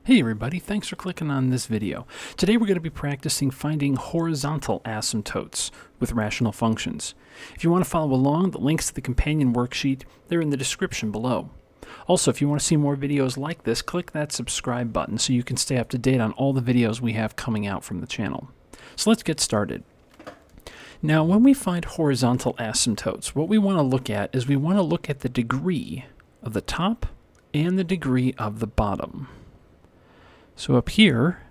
Hey everybody, thanks for clicking on this video. Today we're going to be practicing finding horizontal asymptotes with rational functions. If you want to follow along, the links to the companion worksheet, they're in the description below. Also, if you want to see more videos like this, click that subscribe button so you can stay up to date on all the videos we have coming out from the channel. So let's get started. Now, when we find horizontal asymptotes, what we want to look at is we want to look at the degree of the top and the degree of the bottom. So up here,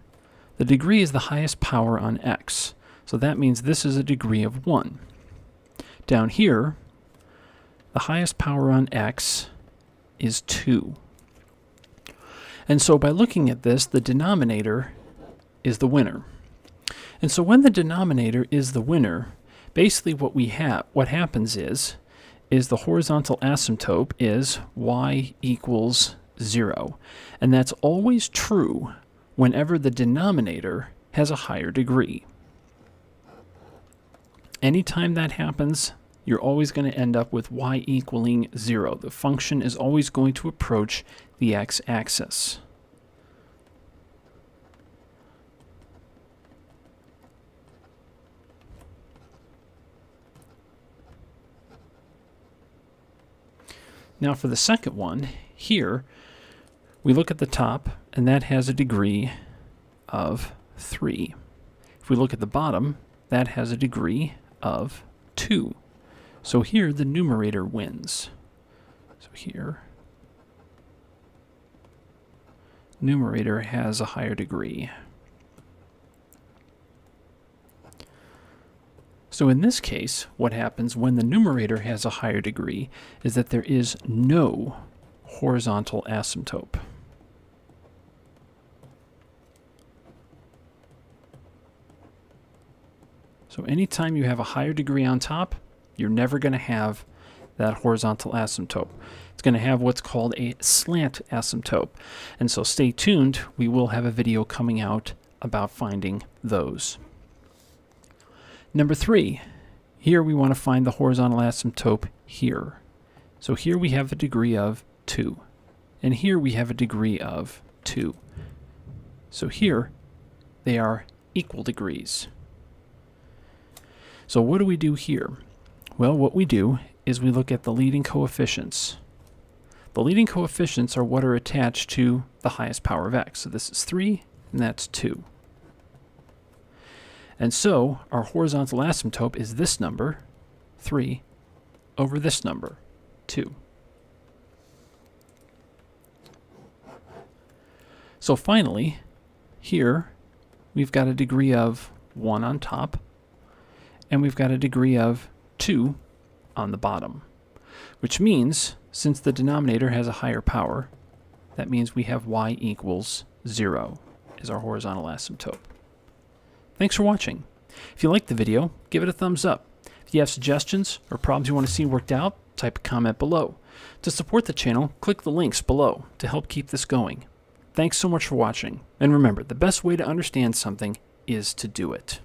the degree is the highest power on x. So that means this is a degree of 1. Down here, the highest power on x is 2. And so by looking at this, the denominator is the winner. And so when the denominator is the winner, basically what happens is the horizontal asymptote is y equals 0. And that's always true whenever the denominator has a higher degree. Anytime that happens, you're always going to end up with y equaling 0. The function is always going to approach the x-axis. Now for the second one, here, we look at the top, and that has a degree of 3. If we look at the bottom, that has a degree of 2. So here, the numerator wins. So here, numerator has a higher degree. So in this case, what happens when the numerator has a higher degree is that there is no horizontal asymptote. So anytime you have a higher degree on top, you're never going to have that horizontal asymptote. It's going to have what's called a slant asymptote. And so stay tuned, we will have a video coming out about finding those. Number 3, here we want to find the horizontal asymptote here. So here we have a degree of 2. And here we have a degree of 2. So here they are equal degrees. So what do we do here? Well, what we do is we look at the leading coefficients. The leading coefficients are what are attached to the highest power of x. So this is 3, and that's 2. And so our horizontal asymptote is this number, 3, over this number, 2. So finally, here we've got a degree of 1 on top, and we've got a degree of 2 on the bottom, which means since the denominator has a higher power, that means we have y equals 0 as our horizontal asymptote. Thanks for watching. If you liked the video, give it a thumbs up. If you have suggestions or problems you want to see worked out, type a comment below. To support the channel, click the links below to help keep this going. Thanks so much for watching, and remember, the best way to understand something is to do it.